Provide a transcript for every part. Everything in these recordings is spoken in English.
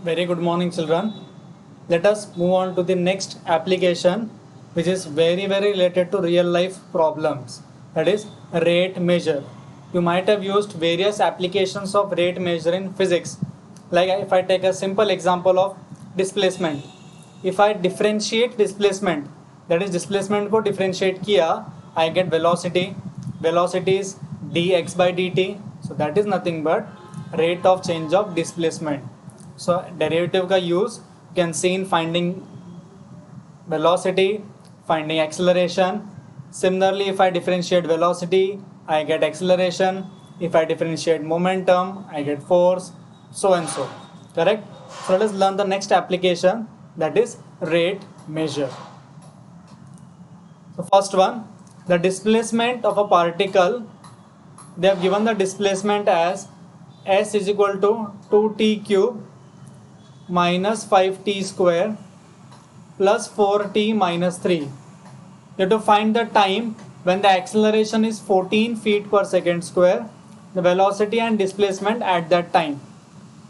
Very good morning, children. Let us move on to the next application, which is very related to real life problems. That is rate measure. You might have used various applications of rate measure in physics. Like if I take a simple example of displacement. If I differentiate displacement, that is displacement को differentiate किया, I get velocity. Velocity is dx by dt. So that is nothing but rate of change of displacement. So derivative का use you can see in finding velocity, finding acceleration. Similarly, if I differentiate velocity, I get acceleration. If I differentiate momentum, I get force, so and so. Correct? So let us learn the next application, that is rate measure. So first one, the displacement of a particle. They have given the displacement as s is equal to 2t cube minus 5t square plus 4t minus 3. You have to find the time when the acceleration is 14 feet per second square, the velocity and displacement at that time.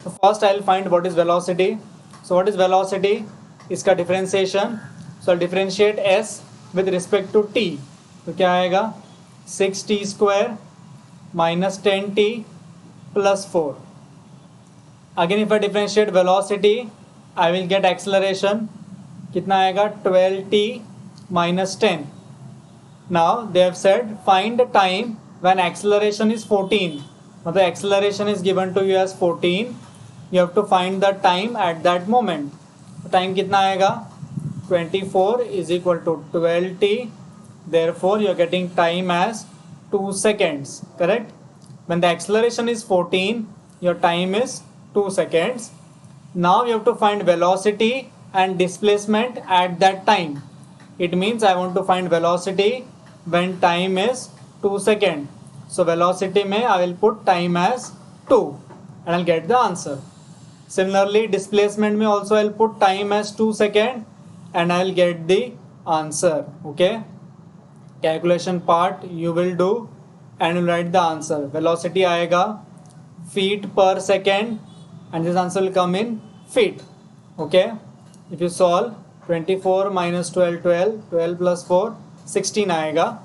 So first I will find what is velocity. So what is velocity? इसका differentiation. So I'll differentiate s with respect to t. तो क्या आएगा? 6t square minus 10t plus 4. Again if I differentiate velocity, I will get acceleration. कितना आएगा? 12t minus 10. Now they have said find the time when acceleration is 14. मतलब acceleration is given to you as 14. You have to find the time at that moment. Time कितना आएगा? 24 is equal to 12t. Therefore you are getting time as 2 seconds. Correct? When the acceleration is 14, your time is 2 seconds. Now you have to find velocity and displacement at that time. It means I want to find velocity when time is 2 seconds. So velocity mein I will put time as 2 and I'll get the answer. Similarly, displacement mein also I'll put time as 2 seconds and I'll get the answer. Okay? Calculation part you will do and you'll write the answer. Velocity आएगा feet per second and this answer will come in feet. Okay? If you solve 24 minus 12, 12 plus 4, 16 आएगा.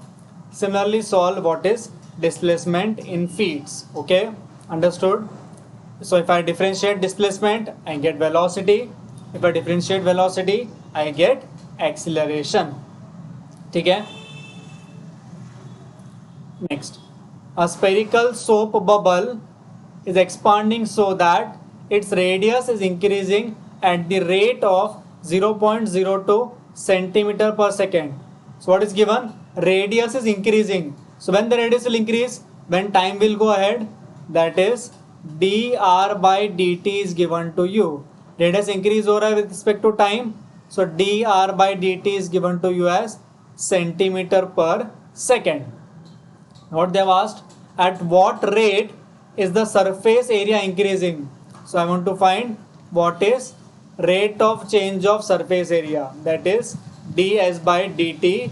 Similarly, solve what is displacement in feet. Okay? Understood? So if I differentiate displacement, I get velocity. If I differentiate velocity, I get acceleration. ठीक है? Next, a spherical soap bubble is expanding so that its radius is increasing at the rate of 0.02 centimeter per second. So what is given? Radius is increasing. So when the radius will increase, when time will go ahead, that is dr by dt is given to you. Radius increase हो रहा है with respect to time. So dr by dt is given to you as centimeter per second. What they have asked, at what rate is the surface area increasing? So I want to find what is rate of change of surface area, that is ds by dt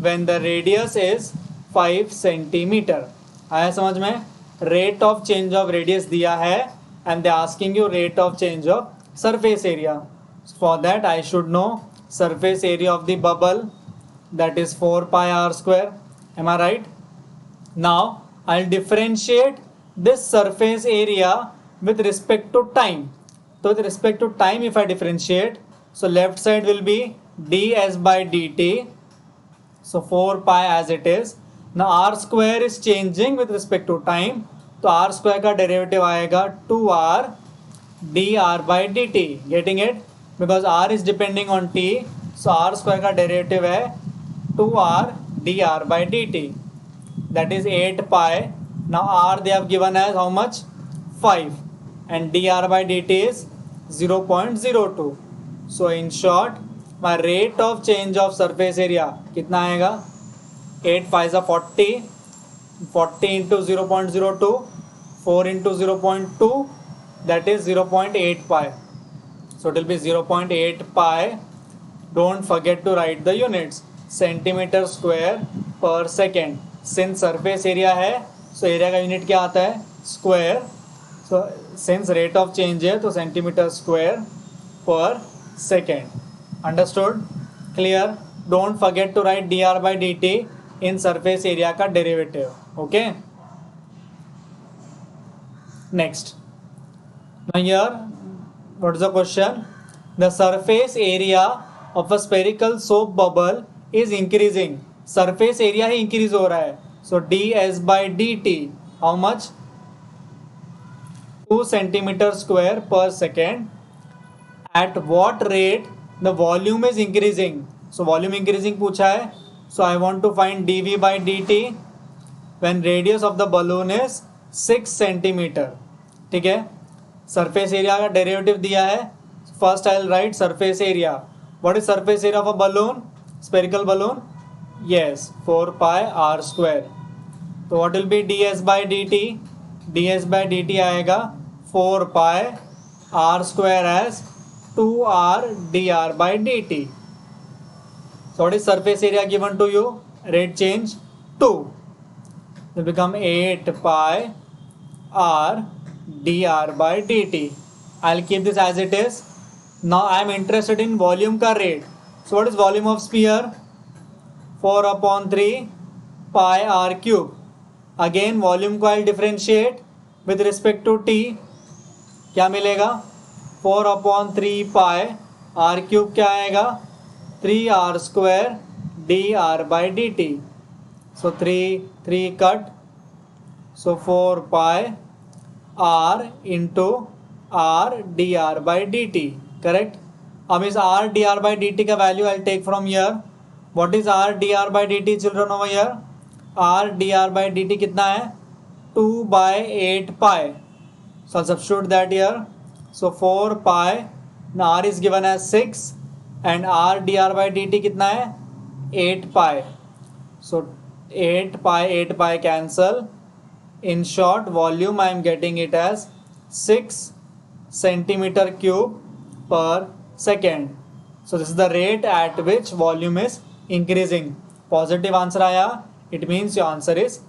when the radius is 5 centimeter. आया समझ में? Rate of change of radius दिया है and they asking you rate of change of surface area. So for that I should know surface area of the bubble, that is 4 pi r square. Am I right? Now I'll differentiate this surface area with respect to time. So with respect to time, if I differentiate, so left side will be ds by dt. So 4 pi as it is. Now r square is changing with respect to time. तो r square का derivative आएगा 2r dr by dt. Getting it? Because r is depending on t. So r square का derivative है 2r dr by dt. That is 8 pi. Now r they have given as how much? 5 and dr by dt is 0.02. So in short, my rate of change of surface area कितना आएगा? 8 5 is 40. 40 into 0.02, 4 into 0.2, that is 0.8 pi. So it will be 0.8 pi. Don't forget to write the units. Centimeter square per second. Since surface area है, so area का unit क्या आता है? Square. So since rate of change है तो centimetre square per second. Understood? Clear? Don't forget to write dr by dt in surface area का derivative. Okay, next. Now here what is the question? The surface area of a spherical soap bubble is increasing. Surface area ही increase हो रहा है. So ds by dt how much? 2 centimeter square per second. At what rate the volume is increasing? So volume increasing पूछा है. So I want to find dv by dt when radius of the balloon is 6 centimeter. ठीक है, surface area का derivative दिया है. First I will write surface area. What is surface area of a balloon? Spherical balloon? Yes, 4 pi r square. तो what will be ds by dt? ds by dt आएगा 4 pi r square as 2r dr by dt. So what is surface area given to you? Rate change 2. It will become 8 pi r dr by dt. I'll keep this as it is. Now I am interested in volume का rate. So what is volume of sphere? 4 upon 3 pi r cube. Again volume को I'll differentiate with respect to t. क्या मिलेगा? 4 upon 3 pi r cube क्या आएगा? 3r square dr by dt. So 3 cut. So 4 pi r into r dr by dt. Correct? अब इस r dr by dt का value I'll take from here. What is r dr by dt children over here? r dr by dt कितना है? 2 by 8 pi. So I'll substitute that here. So 4 pi, now r is given as 6 and r dr by dt कितना है? 8 pi. So 8 pi cancel. In short, volume I am getting it as 6 centimeter cube per second. So this is the rate at which volume is increasing. Positive answer आया. It means your answer is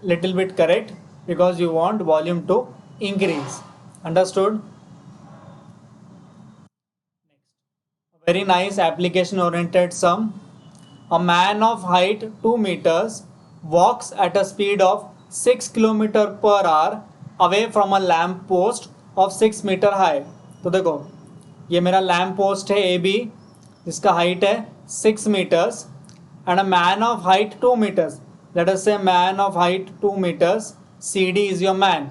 little bit correct because you want volume to increase. Understood? Very nice application oriented sum. A man of height 2 meters walks at a speed of 6 km per hour away from a lamp post of 6 meter high. तो देखो ये मेरा lamp post है AB जिसका height है 6 meters and a man of height 2 meters. Let us say man of height 2 meters. CD is your man.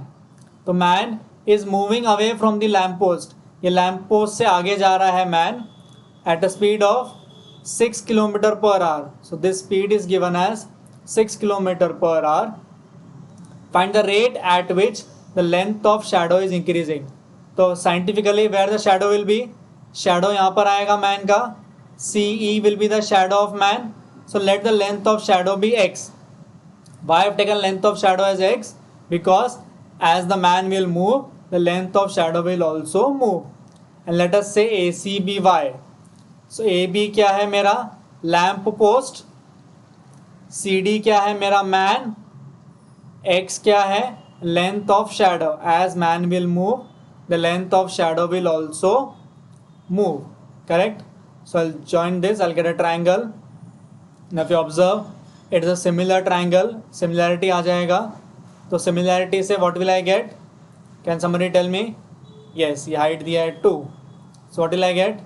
तो man is moving away from the lamp post. ये lamp post से आगे जा रहा है man at a speed of 6 km per hour. So this speed is given as 6 km per hour. Find the rate at which the length of shadow is increasing. तो scientifically where the shadow will be? Shadow यहाँ पर आएगा man का. CE will be the shadow of man. So let the length of shadow be x. Why I have taken length of shadow as x? Because as the man will move, the length of shadow will also move. And let us say AC be y. So AB क्या है मेरा? Lamp post. CD क्या है मेरा? Man. X क्या है? Length of shadow. As man will move, the length of shadow will also move. Correct? So I'll join this. I'll get a triangle. Now if you observe, it is a similar triangle. Similarity आ जाएगा. तो similarity से what will I get? Can somebody tell me? Yes, ये height दिया है 2. So what will I get?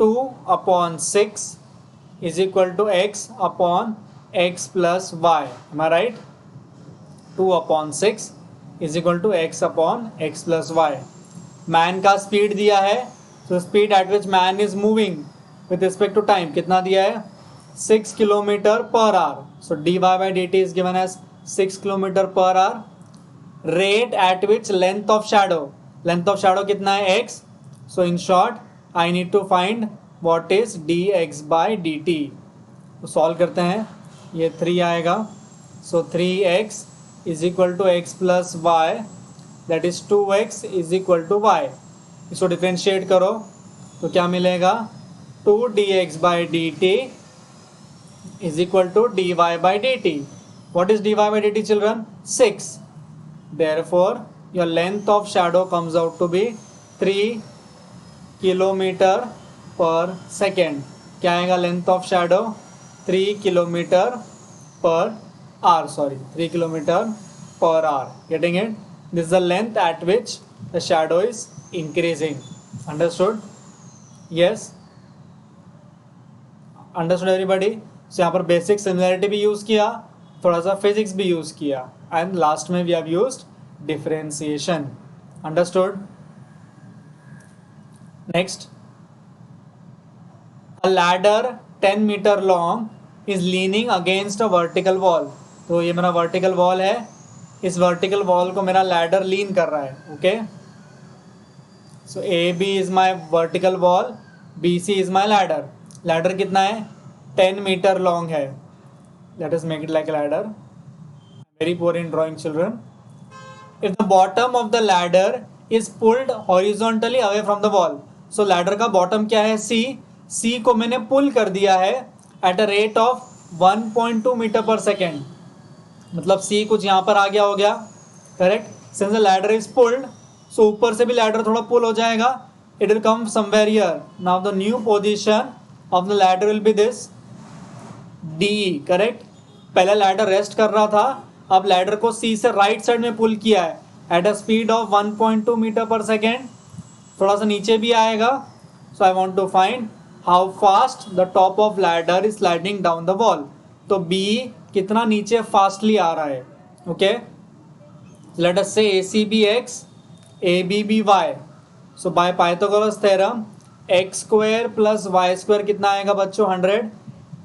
2 upon 6 is equal to x upon x plus y. Am I right? 2 upon 6 is equal to x upon x plus y. Man का speed दिया है. So speed at which man is moving with respect to time कितना दिया है? 6 km per hour. So dy by dt is given as 6 km per hour. Rate at which length of shadow. Length of shadow कितना है? x. So in short, I need to find what is dx by dt. तो solve करते हैं. ये 3 आएगा. So 3x is equal to x plus y. That is 2x is equal to y. इसको differentiate करो तो क्या मिलेगा? 2 dx by dt is equal to dy by dt. What is dy by dt children? 6. Therefore your length of shadow comes out to be 3 kilometre per second. क्या आएगा length of shadow? 3 kilometre per hour. Sorry, 3 kilometre per hour. Getting it? This is the length at which the shadow is increasing. Understood? Yes? Understood everybody? So यहाँ पर basic similarity भी use किया, थोड़ा सा physics भी use किया, and last में we have used differentiation. Understood? Next, a ladder 10 meter long is leaning against a vertical wall. तो ये मेरा vertical wall है, इस वर्टिकल वॉल को मेरा लैडर लीन कर रहा है. Okay, so A B is my vertical wall, B C is my ladder. Ladder कितना है? 10 मीटर लॉन्ग है. Let us make it like ladder. Very poor in drawing children. If the bottom of the ladder is pulled horizontally away from the wall. So ladder का bottom क्या है? सी. सी को मैंने पुल कर दिया है at a rate of 1.2 metre per second. मतलब C कुछ यहाँ पर आ गया हो गया. Correct. Since the ladder is pulled, so ऊपर से भी लैडर थोड़ा पुल हो जाएगा. It will come somewhere here. Now the new position of the ladder will be this D. Correct. पहले लैडर रेस्ट कर रहा था, अब लैडर को सी से राइट साइड में पुल किया है at a speed of 1.2 metre per second. थोड़ा सा नीचे भी आएगा. So I want to find how fast the top of ladder is sliding down the wall. तो बी कितना नीचे फास्टली आ रहा है. Okay, let us say A C be x, A B be y. So by Pythagoras theorem x square plus y square कितना आएगा बच्चों? 100.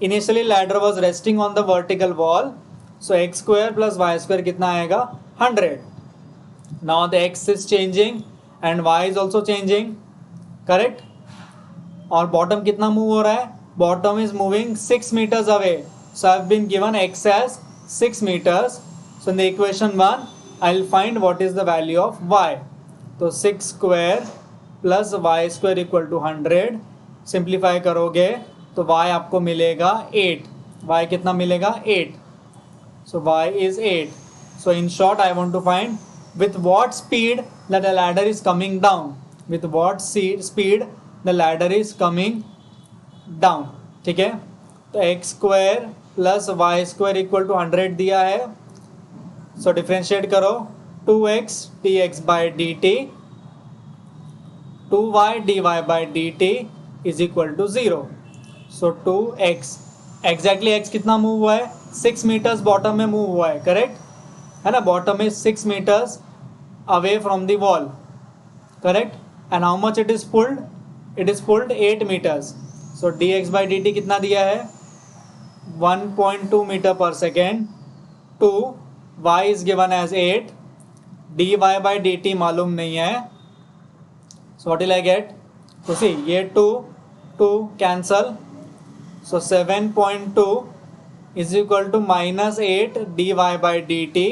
Initially ladder was resting on the vertical wall, so x square plus y square कितना आएगा? 100. Now the x is changing and y is also changing. Correct. और bottom कितना move हो रहा है? Bottom is moving 6 meters away. So I have been given x as 6 meters. So in the equation 1, I will find what is the value of y. तो 6 square plus y square equal to 100. Simplify करोगे तो y आपको मिलेगा 8. y कितना मिलेगा? 8. So y is 8. So in short, I want to find with what speed that the ladder is coming down. With what speed the ladder is coming down. ठीक है. तो x square plus y square equal to 100 दिया है. So differentiate करो. 2x dx by D T, 2y dy by D T is equal to 0. So 2x, exactly x कितना move हुआ है? 6 meters bottom में मूव हुआ है. करेक्ट है ना. बॉटम में 6 meters away from the wall. Correct. And how much it is pulled? It is pulled 8 meters. So dx by D T कितना दिया है? 1.2 metre per second. 2 y is given as 8. dy by dt मालूम नहीं है. So what will I get? तो see, ये 2 cancel. So 7.2 is equal to minus 8 dy by dt.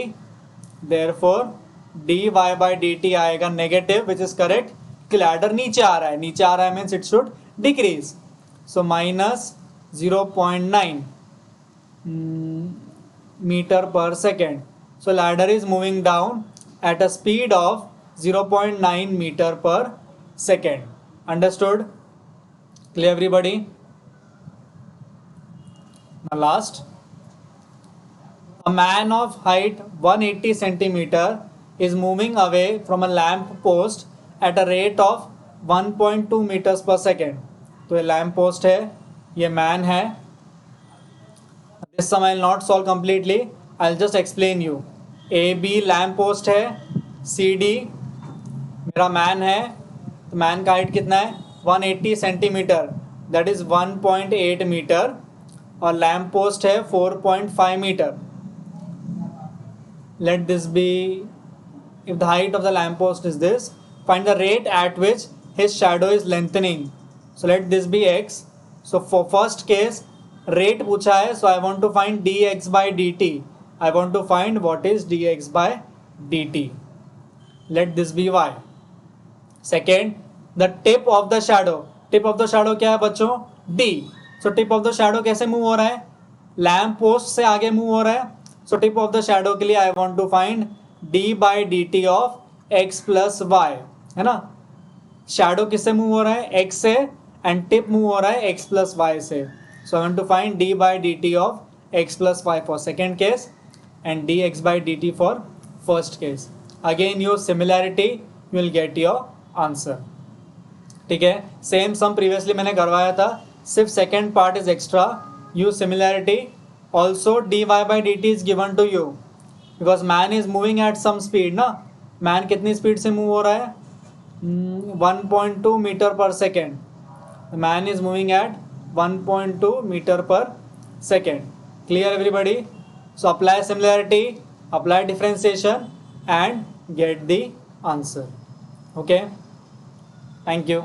Therefore dy by dt आएगा negative, which is correct. कि ladder नीचे आ रहा है. नीचे आ रहा है means it should decrease. So minus 0.9 meter per second. So ladder is moving down at a speed of 0.9 meter per second. Understood? Clear everybody? Now last, a man of height 180 centimeter is moving away from a lamp post at a rate of 1.2 meters per second. तो ये lamp post है, ये man है. This sum I will not solve completely. I will just explain you. AB lamp post है, CD मेरा man है. तो man का हाइट कितना है? 180 सेंटीमीटर, दैट इज 1.8 मीटर. और लैम्प पोस्ट है 4.5 metre. Let this be, if the height of the lamp post is this, find the rate at which his shadow is lengthening. So let this be x. So for first case, rate पूछा है, so I want to find dx by dt. I want to find what is dx by dt. Let this be y. Second, the tip of the shadow. Tip of the shadow क्या है बच्चों? d. So tip of the shadow कैसे move हो रहा है? Lamp post से आगे move हो रहा है. So tip of the shadow के लिए I want to find d by dt of x plus y, है ना। शैडो किससे मूव हो रहा है, x से, एंड टिप मूव हो रहा है x प्लस वाई से. So I want to find d by dt of x plus y for second case and dx by dt for first case. Again use similarity, you will get your answer. ठीक है, same सम previously मैंने करवाया था, सिर्फ second part is extra. Use similarity. Also d y by D T is given to you because man is moving at some speed ना. Man कितनी स्पीड से मूव हो रहा है, 1.2 metre per second. Man is moving at 1.2 metre per second. Clear everybody. So apply similarity, apply differentiation and get the answer. Okay, thank you.